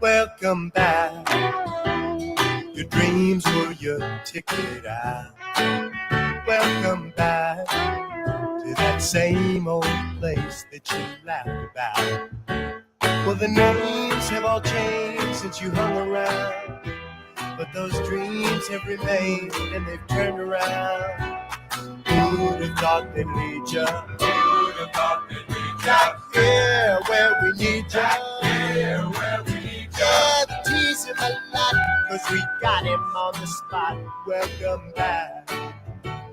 welcome back. Your dreams were your ticket out. Welcome back to that same old place that you laughed about. Well, the names have all changed since you hung around, but those dreams have remained and they've turned around. Who'd have thought they'd lead ya? Who'd have thought they'd lead ya? Here where we need ya. Here where we need ya. Yeah, the tease in my lot, 'cause we got him on the spot. Welcome back.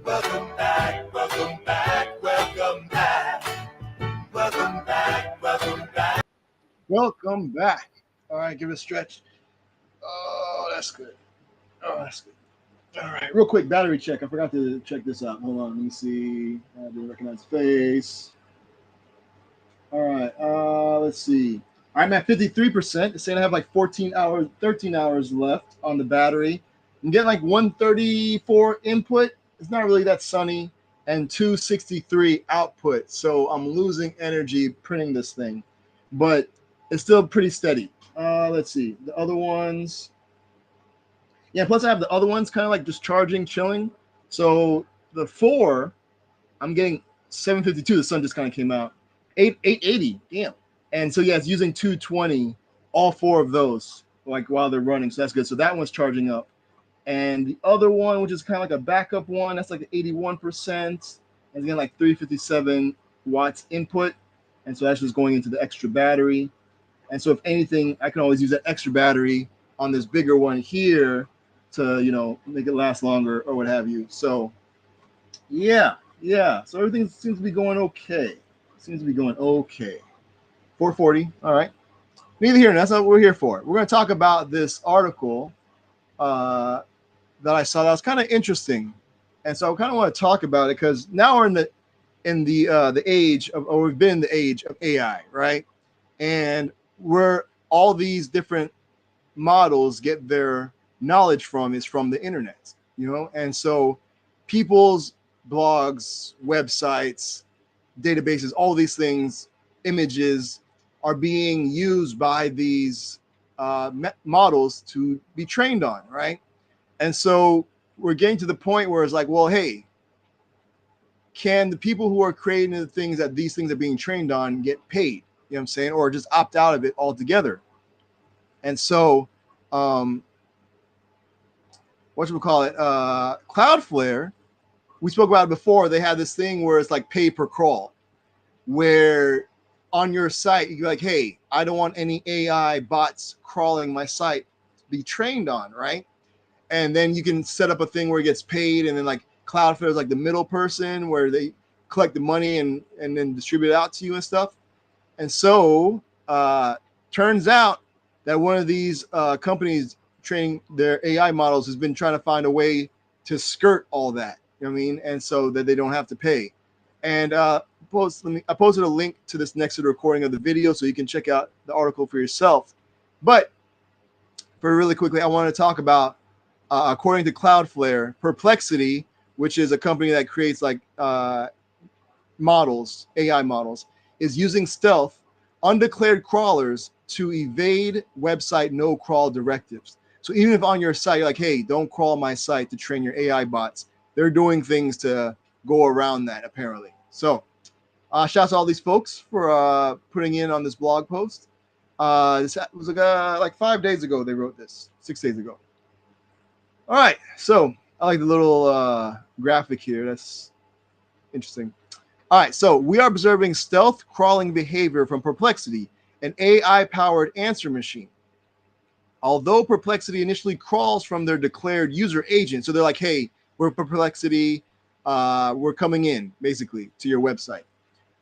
Welcome back. Welcome back. Welcome back. Welcome back. Welcome back. Welcome back. All right, give it a stretch. Oh, that's good. Oh, that's good. All right, real quick battery check. I forgot to check this out. Hold on, let me see. I didn't recognize face. All right, let's see. I'm at 53%. It's saying I have like 13 hours left on the battery. I'm getting like 134 input. It's not really that sunny, and 263 output. So I'm losing energy printing this thing, but it's still pretty steady. Let's see the other ones. Yeah, plus I have the other ones kind of like just charging, chilling. So the 4, I'm getting 752. The sun just kind of came out. 880, damn. And so yeah, it's using 220, all 4 of those, like while they're running. So that's good. So that one's charging up. And the other one, which is kind of like a backup one, that's like 81%. And it's getting like 357 watts input. And so that's just going into the extra battery. And so if anything, I can always use that extra battery on this bigger one here to, make it last longer or what have you. So yeah. So everything seems to be going okay. 440. All right. Neither here. That's not what we're here for. We're going to talk about this article that I saw that was kind of interesting, and so I kind of want to talk about it because now we're in the age of, or we've been in the age of AI, right? And where all these different models get their knowledge from is from the internet, and so people's blogs, websites, databases, all these things, images are being used by these models to be trained on, right? And so we're getting to the point where it's like, well, hey, can the people who are creating the things that these things are being trained on get paid? You know what I'm saying? Or just opt out of it altogether. And so, Cloudflare, we spoke about it before. They had this thing where it's like pay per crawl, where on your site, you're like, hey, I don't want any AI bots crawling my site to be trained on, right? And then you can set up a thing where it gets paid, and then like Cloudflare is like the middle person where they collect the money and then distribute it out to you and stuff. And so turns out that one of these companies training their AI models has been trying to find a way to skirt all that. You know what I mean? And so that they don't have to pay. And I posted a link to this next to the recording of the video so you can check out the article for yourself. But for really quickly, I want to talk about, according to Cloudflare, Perplexity, which is a company that creates like models, AI models, is using stealth, undeclared crawlers to evade website no crawl directives. So even if on your site, you're like, hey, don't crawl my site to train your AI bots, they're doing things to go around that, apparently. So shout out to all these folks for putting in on this blog post. This was like 5 days ago they wrote this, 6 days ago. All right, so I like the little graphic here. That's interesting. All right, so we are observing stealth crawling behavior from Perplexity, an AI-powered answer machine. Although Perplexity initially crawls from their declared user agent, so they're like, hey, we're Perplexity, we're coming in, basically, to your website.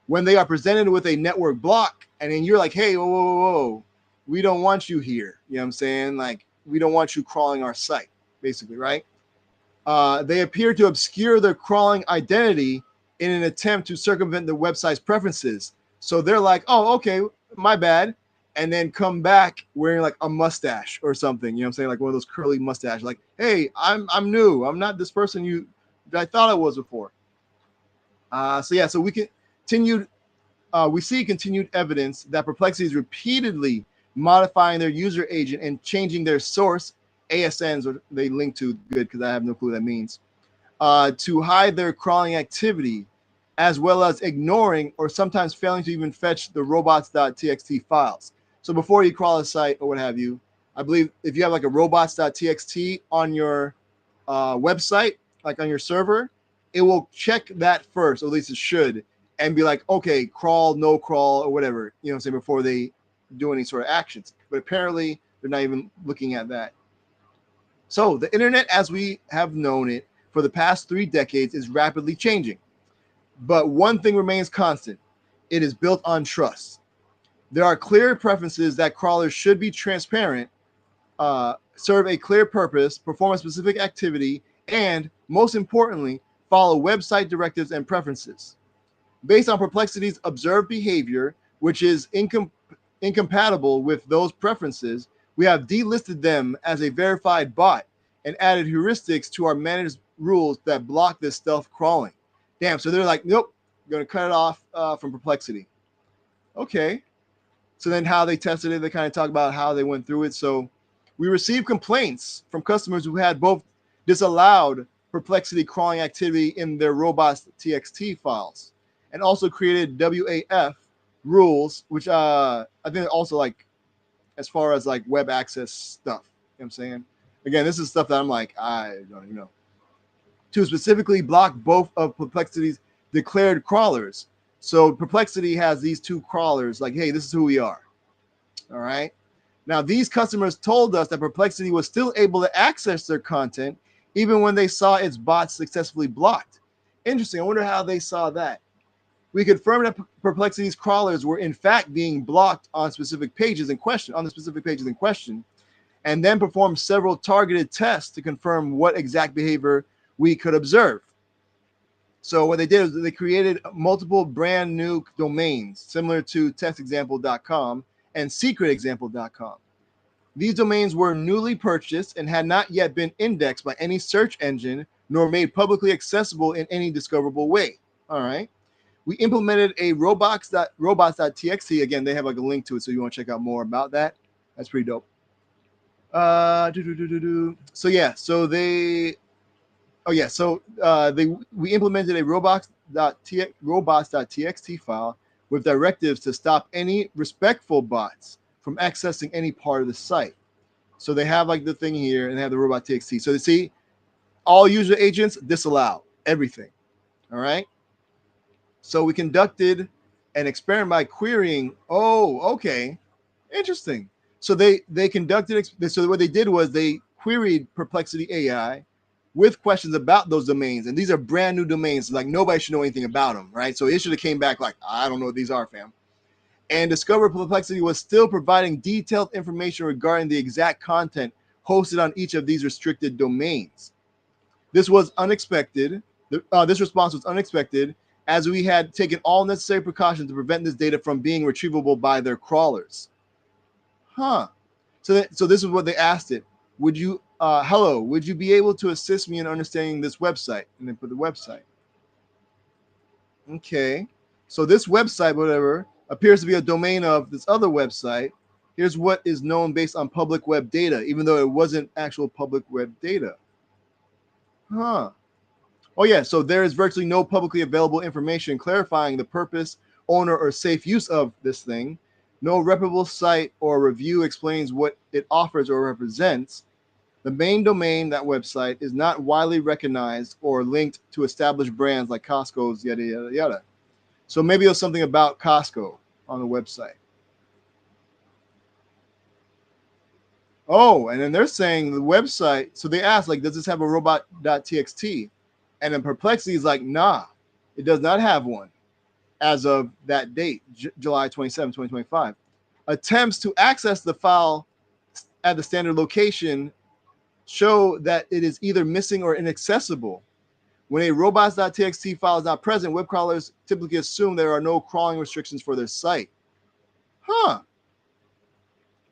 When they are presented with a network block, and then you're like, hey, whoa, we don't want you here. You know what I'm saying? Like, we don't want you crawling our site, basically, right? They appear to obscure their crawling identity in an attempt to circumvent the website's preferences. So they're like, oh, okay, my bad. And then come back wearing like a mustache or something. You know what I'm saying? Like one of those curly mustaches. Like, hey, I'm new. I'm not this person I thought I was before. So we see continued evidence that Perplexity is repeatedly modifying their user agent, and changing their source ASNs, or they link to good because I have no clue what that means, to hide their crawling activity, as well as ignoring or sometimes failing to even fetch the robots.txt files. So before you crawl a site or what have you, I believe if you have like a robots.txt on your website, like on your server, it will check that first, or at least it should, and be like, okay, crawl, no crawl, or whatever, you know what I'm saying, before they do any sort of actions. But apparently, they're not even looking at that. So the internet as we have known it for the past 3 decades is rapidly changing. But one thing remains constant: it is built on trust. There are clear preferences that crawlers should be transparent, serve a clear purpose, perform a specific activity, and most importantly, follow website directives and preferences. Based on Perplexity's observed behavior, which is incompatible with those preferences, we have delisted them as a verified bot and added heuristics to our managed rules that block this stealth crawling. Damn, so they're like, nope, we're going to cut it off from Perplexity. Okay. So then how they tested it, they kind of talk about how they went through it. So we received complaints from customers who had both disallowed Perplexity crawling activity in their robots.txt files and also created WAF rules, which I think also like as far as like web access stuff. You know what I'm saying? Again, this is stuff that I'm like, I don't even know. To specifically block both of Perplexity's declared crawlers. So Perplexity has these two crawlers, like, hey, this is who we are. All right. Now, these customers told us that Perplexity was still able to access their content even when they saw its bots successfully blocked. Interesting. I wonder how they saw that. We confirmed that Perplexity's crawlers were in fact being blocked on specific pages in question, and then performed several targeted tests to confirm what exact behavior we could observe. So what they did is they created multiple brand new domains similar to testexample.com and secretexample.com. These domains were newly purchased and had not yet been indexed by any search engine nor made publicly accessible in any discoverable way. All right. We implemented a robots.txt. Again, they have like a link to it, so you want to check out more about that. That's pretty dope. So yeah, so they we implemented a robots.txt file with directives to stop any respectful bots from accessing any part of the site. So they have like the thing here and they have the robot.txt. So you see, all user agents disallow everything. All right. So we conducted an experiment by querying. Oh, okay, interesting. So they conducted. So what they did was they queried Perplexity AI with questions about those domains, and these are brand new domains. Like nobody should know anything about them, right? So it should have came back like, I don't know what these are, fam. And discovered Perplexity was still providing detailed information regarding the exact content hosted on each of these restricted domains. This was unexpected. This response was unexpected, as we had taken all necessary precautions to prevent this data from being retrievable by their crawlers. Huh. So this is what they asked it. Would you, hello, would you be able to assist me in understanding this website? And then put the website. Okay. So this website, whatever, appears to be a domain of this other website. Here's what is known based on public web data, even though it wasn't actual public web data. Huh. Oh, yeah. So there is virtually no publicly available information clarifying the purpose, owner, or safe use of this thing. No reputable site or review explains what it offers or represents. The main domain, that website, is not widely recognized or linked to established brands like Costco's, yada, yada, yada. So maybe there's something about Costco on the website. Oh, and then they're saying the website. So they asked, like, does this have a robot.txt? And then Perplexity is like, nah, it does not have one as of that date, July 27, 2025. Attempts to access the file at the standard location show that it is either missing or inaccessible. When a robots.txt file is not present, web crawlers typically assume there are no crawling restrictions for their site. Huh.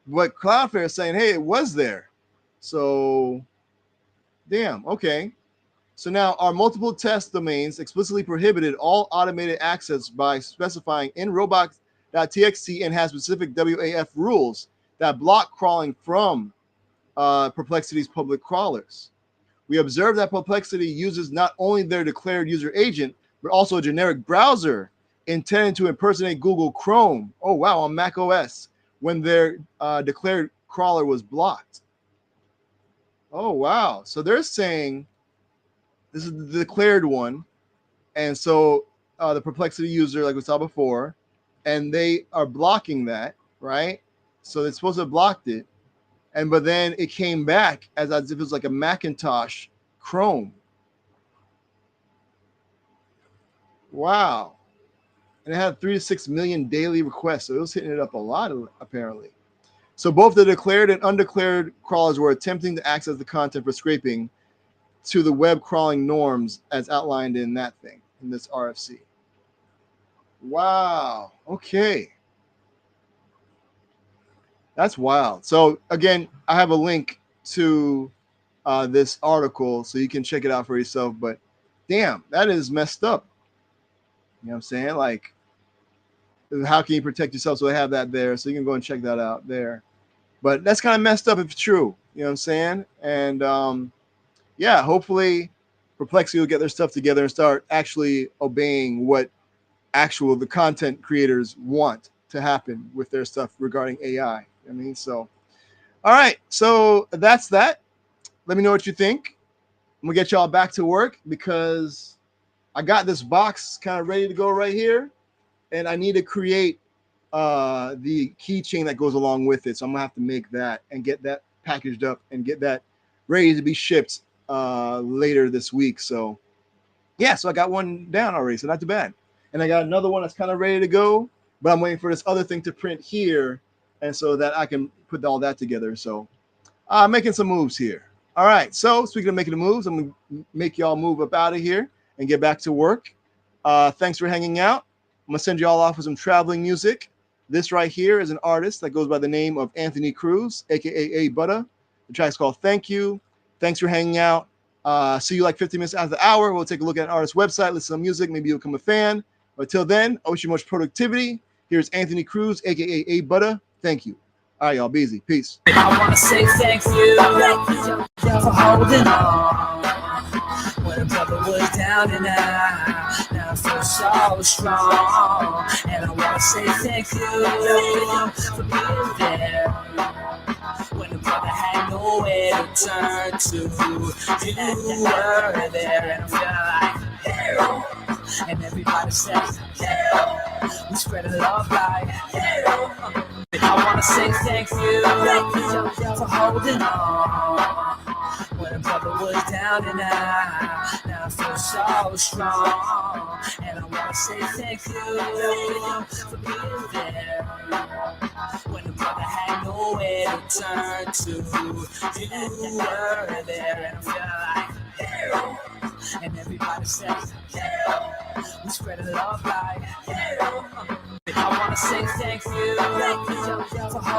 But Cloudflare is saying, hey, it was there. So, damn, okay. So now our multiple test domains explicitly prohibited all automated access by specifying in robots.txt and has specific WAF rules that block crawling from Perplexity's public crawlers. We observe that Perplexity uses not only their declared user agent, but also a generic browser intended to impersonate Google Chrome. Oh, wow, on Mac OS when their declared crawler was blocked. Oh, wow. So they're saying this is the declared one. And so the Perplexity user, like we saw before, and they are blocking that, right? So they're supposed to have blocked it. But then it came back as if it was like a Macintosh Chrome. Wow. And it had 3 to 6 million daily requests. So it was hitting it up a lot, apparently. So both the declared and undeclared crawlers were attempting to access the content for scraping to the web crawling norms as outlined in that thing, in this RFC. Wow. Okay. That's wild. So again, I have a link to this article so you can check it out for yourself. But damn, that is messed up. You know what I'm saying? Like, how can you protect yourself? So I have that there. So you can go and check that out there. But that's kind of messed up if it's true. You know what I'm saying? And yeah, hopefully Perplexity will get their stuff together and start actually obeying what the content creators want to happen with their stuff regarding AI. I mean, so, all right. So that's that. Let me know what you think. I'm going to get y'all back to work because I got this box kind of ready to go right here. And I need to create the keychain that goes along with it. So I'm going to have to make that and get that packaged up and get that ready to be shipped later this week. So, yeah, so I got one down already. So not too bad. And I got another one that's kind of ready to go, but I'm waiting for this other thing to print here, and so that I can put all that together. So making some moves here. All right, so speaking of making the moves, I'm going to make y'all move up out of here and get back to work. Thanks for hanging out. I'm going to send you all off with some traveling music. This right here is an artist that goes by the name of Anthony Cruz, a.k.a. A Butter. The track's called Thank You. Thanks for hanging out. See you like 50 minutes after the hour. We'll take a look at an artist's website, listen to music, maybe you'll become a fan. But till then, I wish you much productivity. Here's Anthony Cruz, a.k.a. A Butter. Thank you. All right, y'all. Be easy. Peace. I want to say thank you for holding on. When a brother was down and out, now I feel so strong. And I want to say thank you for being there. When the brother had nowhere to turn to, you were there. And I feel like, yeah. And everybody says, yeah. We spread love like, yeah. I want to say thank you for holding on. When a brother was down and out, now I feel so strong. And I want to say thank you for being there. When the brother had nowhere to turn to, you were there. And I feel like, yeah. And everybody says, yeah. We spread love like, yeah. I want to say thank you for holding on.